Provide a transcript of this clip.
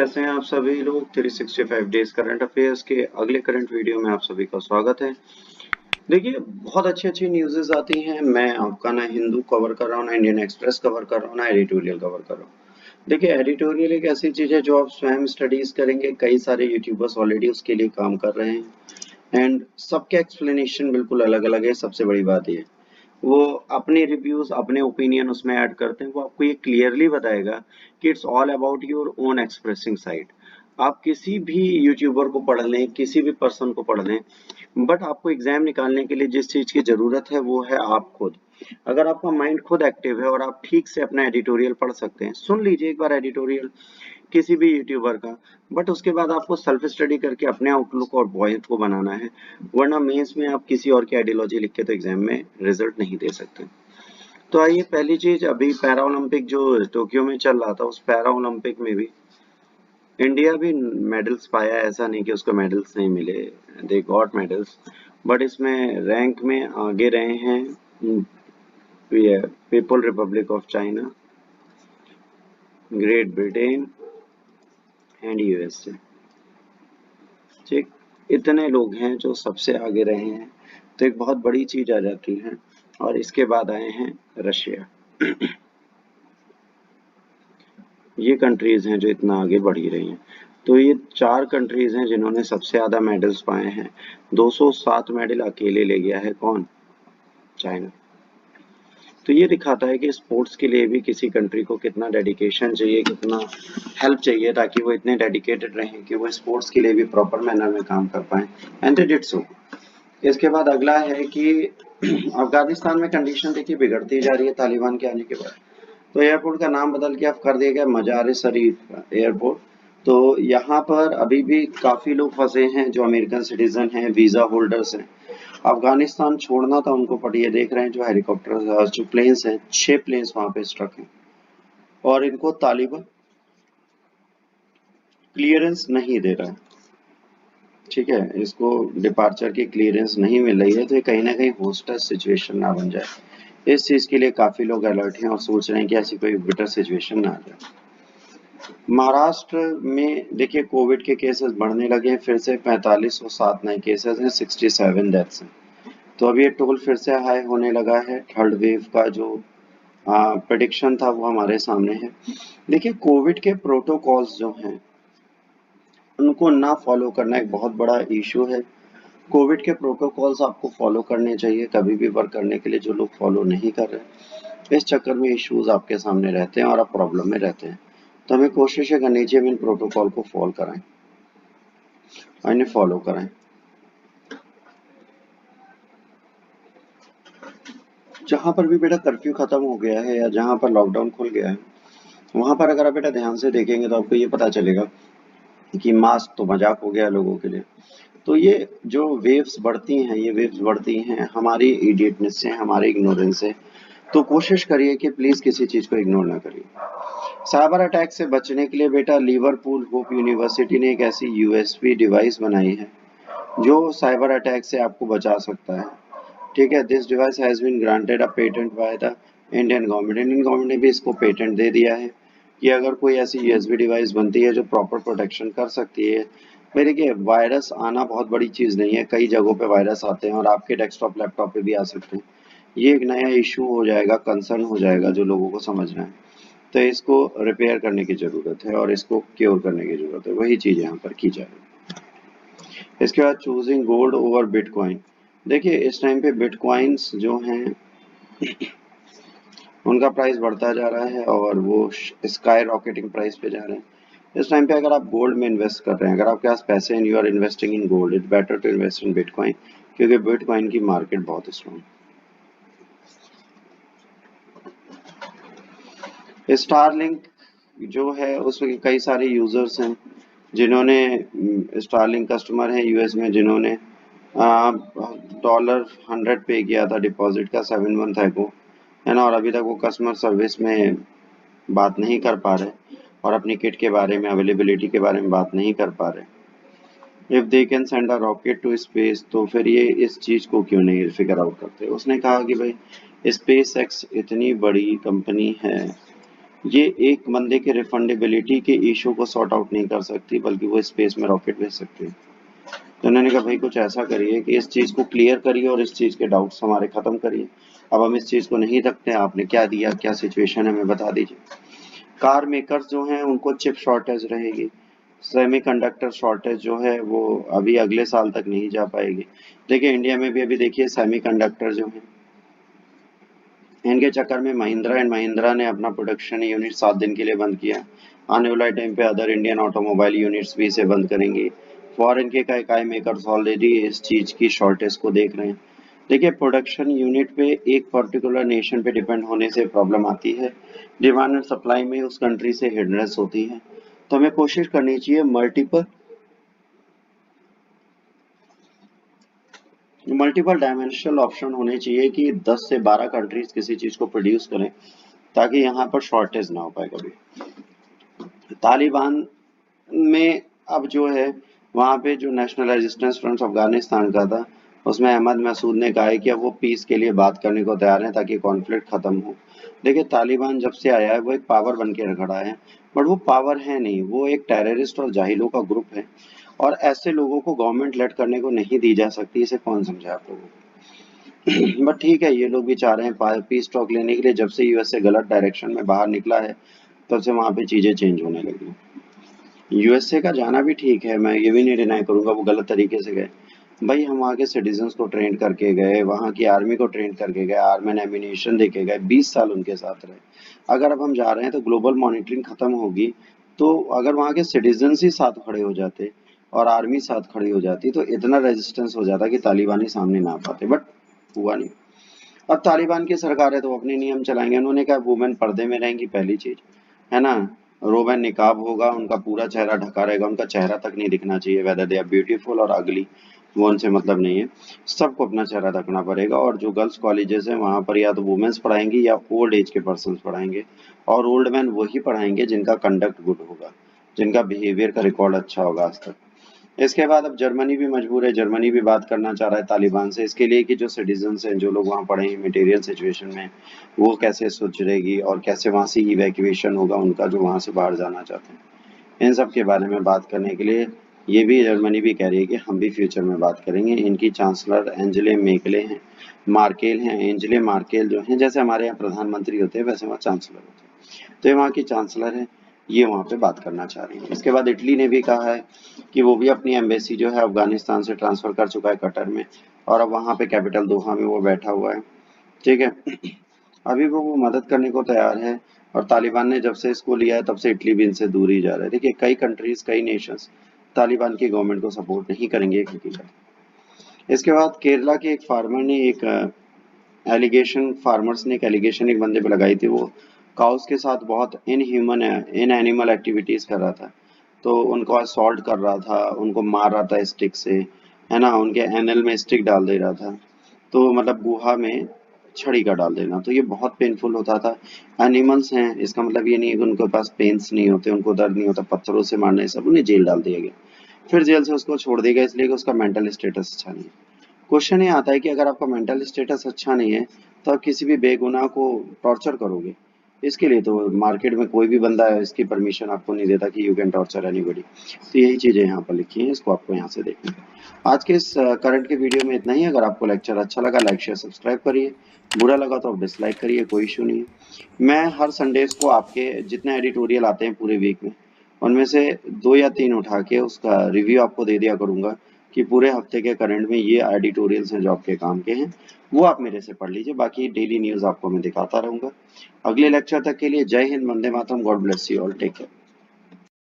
कैसे हैं आप सभी लोग। 365 डेज करंट अफेयर्स के अगले करंट वीडियो में आप सभी का स्वागत है। देखिए, बहुत अच्छी अच्छी न्यूज़ेस आती हैं। मैं आपका ना हिंदू कवर कर रहा हूँ, ना इंडियन एक्सप्रेस कवर कर रहा हूँ, ना एडिटोरियल कवर कर रहा हूँ। देखिए, एडिटोरियल एक ऐसी चीज़ है जो आप स्वयं स्टडीज करेंगे। कई सारे यूट्यूबर्स ऑलरेडी उसके लिए काम कर रहे हैं एंड सबके एक्सप्लेनेशन बिल्कुल अलग अलग है। सबसे बड़ी बात ये, वो अपने रिव्यूज अपने ओपिनियन उसमें ऐड करते हैं। वो आपको ये क्लियरली बताएगा कि it's all about your own expressing side. आप किसी भी यूट्यूबर को पढ़ लें, किसी भी पर्सन को पढ़ लें, बट आपको एग्जाम निकालने के लिए जिस चीज की जरूरत है वो है आप खुद। अगर आपका माइंड खुद एक्टिव है और आप ठीक से अपना एडिटोरियल पढ़ सकते हैं, सुन लीजिए एक बार एडिटोरियल किसी भी यूट्यूबर का, बट उसके बाद आपको सेल्फ स्टडी करके अपने आउटलुक और पॉइंट को बनाना है। वरना मेंस में आप किसी और की आइडियोलॉजी लिख के तो एग्जाम में रिजल्ट नहीं दे सकते। तो आइए, पहली चीज, अभी पैरा ओलंपिक जो टोक्यो में चल रहा था, उस पैरा ओलंपिक में भी इंडिया भी मेडल्स पाया। ऐसा नहीं कि उसको मेडल्स नहीं मिले, दे गॉट मेडल्स। बट इसमें रैंक में आगे रहे हैं people Republic of China, great Britain and USA. ठीक, इतने लोग हैं जो सबसे आगे रहे हैं, तो एक बहुत बड़ी चीज आ जाती है। और इसके बाद आए हैं रशिया। ये कंट्रीज हैं जो इतना आगे बढ़ ही रही हैं। तो ये 4 कंट्रीज हैं जिन्होंने सबसे ज्यादा मेडल्स पाए हैं। 207 मेडल अकेले ले गया है कौन? चाइना। तो ये दिखाता है कि स्पोर्ट्स के लिए भी किसी कंट्री को कितना डेडिकेशन चाहिए, कितना हेल्प चाहिए, ताकि वो इतने डेडिकेटेड रहें कि वो स्पोर्ट्स के लिए भी प्रॉपर मैनर में काम कर पाए। And they did so. इसके बाद अगला है कि अफगानिस्तान में कंडीशन देखिए बिगड़ती जा रही है तालिबान के आने के बाद। तो एयरपोर्ट का नाम बदल के अब कर दिया गया मजार शरीफ एयरपोर्ट। तो यहाँ पर अभी भी काफी लोग फंसे हैं जो अमेरिकन सिटीजन हैं, वीजा होल्डर्स हैं। अफगानिस्तान छोड़ना था उनको, पर ये देख रहे हैं जो हेलीकॉप्टर जो प्लेन्स हैं, 6 प्लेन्स वहां पे स्ट्रक हैं और इनको तालिबान क्लियरेंस नहीं दे रहा है। ठीक है, इसको डिपार्चर की क्लियरेंस नहीं मिल रही है, तो ये कहीं ना कहीं होस्टेज सिचुएशन ना बन जाए। इस चीज के लिए काफी लोग अलर्ट हैं और सोच रहे हैं कि ऐसी कोई बिटर सिचुएशन ना आ जाए। महाराष्ट्र में देखिए कोविड के केसेस बढ़ने लगे, फिर से 4507 नए केसेस हैं, 67 डेथ्स हैं। तो अब ये टोल फिर से हाई होने लगा है। थर्ड वेव का जो प्रेडिक्शन था वो हमारे सामने है। देखिए, कोविड के प्रोटोकॉल्स जो हैं उनको ना फॉलो करना एक बहुत बड़ा इशू है। कोविड के प्रोटोकॉल्स आपको फॉलो करने चाहिए कभी भी वर्क करने के लिए। जो लोग फॉलो नहीं कर रहे, इस चक्कर में इश्यूज आपके सामने रहते हैं और आप प्रॉब्लम में रहते हैं। तो हमें कोशिश करनी चाहिए इन प्रोटोकॉल को फॉलो कराएं और इन्हें फॉलो कराएं। जहां पर भी बेटा कर्फ्यू खत्म हो गया है या जहां पर लॉकडाउन खुल गया है, वहां पर अगर आप बेटा ध्यान से देखेंगे तो आपको ये पता चलेगा कि मास्क तो मजाक हो गया लोगों के लिए। तो ये जो वेव्स बढ़ती हैं, ये वेव्स बढ़ती हैं हमारी इडियटनेस से, हमारे इग्नोरेंस से। तो कोशिश करिए कि प्लीज किसी चीज को इग्नोर ना करिए। साइबर अटैक से बचने के लिए बेटा लिवरपूल होप यूनिवर्सिटी ने एक ऐसी यूएसबी डिवाइस बनाई है जो साइबर अटैक से आपको बचा सकता है। ठीक है, this device has been granted a patent by the Indian government. Indian government ने भी इसको पेटेंट दे दिया है कि अगर कोई ऐसी यूएसबी डिवाइस बनती है जो प्रॉपर प्रोटेक्शन कर सकती है। भाई देखिए, वायरस आना बहुत बड़ी चीज नहीं है, कई जगहों पे वायरस आते हैं और आपके डेस्कटॉप लैपटॉप पे भी आ सकते हैं। ये एक नया इशू हो जाएगा, कंसर्न हो जाएगा जो लोगों को समझना है। तो इसको रिपेयर करने की जरूरत है और इसको क्योर करने की जरूरत है, वही चीज यहाँ पर की जा रही है। इसके बाद चूजिंग गोल्ड ओवर बिटकॉइन। देखिए, इस टाइम पे बिटकॉइंस जो हैं उनका प्राइस बढ़ता जा रहा है और वो स्काई रॉकेटिंग प्राइस पे जा रहे हैं। इस टाइम पे अगर आप गोल्ड में इन्वेस्ट कर रहे हैं, अगर आपके पास पैसे हैं, you are investing in gold, it's better to invest in bitcoin, क्योंकि बिटकॉइन की मार्केट बहुत स्ट्रॉन्ग है। स्टारलिंक जो है उसमें कई सारे यूजर्स हैं जिन्होंने, स्टारलिंक कस्टमर हैं यूएस में जिन्होंने $100 पे किया था डिपॉजिट का 7 मंथ अगो, है ना। और अभी तक वो कस्टमर सर्विस में बात नहीं कर पा रहे और अपनी किट के बारे में, अवेलेबिलिटी के बारे में बात नहीं कर पा रहे। If they can send a rocket to space, तो फिर ये इस चीज को क्यों नहीं फिगर आउट करते। उसने कहा कि भाई स्पेस एक्स इतनी बड़ी कंपनी है ये एक बंदे के रिफंडेबिलिटी के इशू को सॉर्ट आउट नहीं कर सकती, बल्कि वो स्पेस में रॉकेट भेज सकती है। तो उन्होंने कहा भाई कुछ ऐसा करिए कि इस चीज़ को क्लियर करिए और इस चीज़ के डाउट्स हमारे ख़त्म करिए। अब हम इस चीज़ को नहीं रखते, आपने क्या दिया, क्या सिचुएशन है, हमें बता दीजिए। कार मेकर्स जो हैं उनको चिप शॉर्टेज रहेगी, सेमीकंडक्टर शॉर्टेज जो है वो अभी अगले साल तक नहीं जा पाएगी। देखिए इंडिया में भी अभी देखिए सेमीकंडक्टर जो है, इनके चक्कर में महिंद्रा एंड महिंद्रा ने अपना प्रोडक्शन यूनिट 7 दिन के लिए बंद किया। आने वाले टाइम पे अदर इंडियन ऑटोमोबाइल यूनिट्स भी इसे बंद करेंगे। फॉरेन के कई कई मेकर्स ऑलरेडी इस चीज़ की शॉर्टेज को देख रहे हैं। देखिए प्रोडक्शन यूनिट पे एक पर्टिकुलर नेशन पे डिपेंड होने से प्रॉब्लम आती है, डिमांड एंड सप्लाई में उस कंट्री से हिंड्रेंस होती है। तो हमें कोशिश करनी चाहिए मल्टीपल डायमेंशनल ऑप्शन होने चाहिए कि 10 से 12 कंट्रीज किसी चीज़ को प्रोड्यूस करें, ताकि यहाँ पर शॉर्टेज ना हो पाए कभी। तालिबान में अब जो है वहाँ पे जो नेशनल रेजिस्टेंस फ्रंट अफगानिस्तान का था, उसमें अहमद मसूद ने कहा है कि अब वो पीस के लिए बात करने को तैयार हैं ताकि कॉन्फ्लिक्ट खत्म हो। देखिए तालिबान जब से आया है वो एक पावर बन के खड़ा है, बट वो पावर है नहीं, वो एक टेररिस्ट और जाहिलों का ग्रुप है। और ऐसे लोगों को गवर्नमेंट लेड करने को नहीं दी जा सकती, इसे कौन समझाए आप लोगों को। बट ठीक है, ये लोग भी चाह रहे हैं पीस टॉक लेने के लिए। जब से यूएसए गलत डायरेक्शन में बाहर निकला है तब से वहाँ पे चीजें चेंज होने लगी। यूएसए का जाना भी ठीक है, मैं ये भी नहीं डिनाई करूंगा वो गलत तरीके से गए। भाई हम वहाँ के सिटीजन्स को ट्रेन करके गए, वहाँ की आर्मी को ट्रेन करके गए, आर्म एंड एम्यूनेशन देके गए, 20 साल उनके साथ रहे। अगर अब हम जा रहे हैं तो ग्लोबल मॉनिटरिंग खत्म होगी, तो अगर वहाँ के सिटीजन्स ही साथ खड़े हो जाते और आर्मी साथ खड़ी हो जाती तो इतना रेजिस्टेंस हो जाता कि तालिबानी सामने ना आ पाते, बट हुआ नहीं। अब तालिबान की सरकार है तो अपने नियम चलाएंगे। उन्होंने कहा वुमेन पर्दे में रहेंगी, पहली चीज है ना, रोब एंड निकाब होगा, उनका पूरा चेहरा ढका रहेगा, उनका चेहरा तक नहीं दिखना चाहिए, वेदर दे आर ब्यूटीफुल और अगली, वो उनसे मतलब नहीं है। सबको अपना चेहरा ढकना पड़ेगा। और जो गर्ल्स कॉलेजेस हैं वहां पर या तो वुमेन्स पढ़ाएंगी या ओल्ड एज के पर्सन पढ़ाएंगे, और ओल्ड मैन वही पढ़ाएंगे जिनका कंडक्ट गुड होगा, जिनका बिहेवियर का रिकॉर्ड अच्छा होगा आज तक। इसके बाद अब जर्मनी भी मजबूर है, जर्मनी भी बात करना चाह रहा है तालिबान से, इसके लिए कि जो सिटीजन्स हैं, जो लोग वहाँ पड़े हैं मटेरियल सिचुएशन में, वो कैसे सुधरेगी और कैसे वहाँ से इवैक्यूएशन होगा उनका, जो वहाँ से बाहर जाना चाहते हैं। इन सब के बारे में बात करने के लिए ये भी जर्मनी भी कह रही है कि हम भी फ्यूचर में बात करेंगे। इनकी चांसलर एंजेले मेकले हैं, मार्केल हैं, एंजेले मार्केल जो हैं, जैसे हमारे यहाँ प्रधानमंत्री होते हैं वैसे वहाँ चांसलर होते हैं, तो ये वहाँ की चांसलर है, ये वहाँ पे बात करना चाह रही है। इसके बाद इटली ने भी कहा है कि वो भी अपनी एम्बेसी जो है अफगानिस्तान से ट्रांसफर कर चुका है कतर में, और अब वहाँ पे कैपिटल दोहा में वो बैठा हुआ है, ठीक है। अभी वो मदद करने को तैयार है, और तालिबान ने जब से इसको लिया है तब से इटली भी इनसे दूर ही जा रहा है। देखिए कई कंट्रीज, कई नेशंस तालिबान की गवर्नमेंट को सपोर्ट नहीं करेंगे हकीकत। इसके बाद केरला के एक फार्मर ने एक एलिगेशन, फार्मर्स ने एक एलिगेशन एक बंदे पे लगाई थी, वो काउस के साथ बहुत इनह्यूमन इन एनिमल एक्टिविटीज कर रहा था। तो उनको असॉल्ट कर रहा था, उनको मार रहा था स्टिक से, है ना, उनके एनल में स्टिक डाल दे रहा था, तो मतलब गुहा में छड़ी का डाल देना, तो ये बहुत पेनफुल होता था। एनिमल्स हैं, इसका मतलब ये नहीं है कि उनके पास पेन्स नहीं होते, उनको दर्द नहीं होता, पत्थरों से मारने सब, उन्हें जेल डाल दिया गया। फिर जेल से उसको छोड़ दिया गया इसलिए कि उसका मेंटल स्टेटस अच्छा नहीं है। क्वेश्चन ये आता है कि अगर आपका मेंटल स्टेटस अच्छा नहीं है तो आप किसी भी बेगुनाह को टॉर्चर करोगे। इसके लिए तो मार्केट में कोई भी बंदा है, इसकी परमिशन आपको नहीं देता कि यू कैन टॉर्चर एनीबॉडी। तो यही चीजें यहाँ पर लिखी हैं, इसको आपको यहाँ से देखना है। आज के इस करंट के वीडियो में इतना ही। अगर आपको लेक्चर अच्छा लगा लाइक शेयर सब्सक्राइब करिए, बुरा लगा तो आप डिसलाइक करिए, कोई इशू नहीं है। मैं हर संडेज को आपके जितने एडिटोरियल आते हैं पूरे वीक में, उनमें से 2 या 3 उठा के उसका रिव्यू आपको दे दिया करूंगा कि पूरे हफ्ते के करंट में ये एडिटोरियल्स हैं जो आपके काम के हैं, वो आप मेरे से पढ़ लीजिए। बाकी डेली न्यूज आपको मैं दिखाता रहूंगा। अगले लेक्चर तक के लिए Jai Hind, Vande Mataram, god bless you all, take care.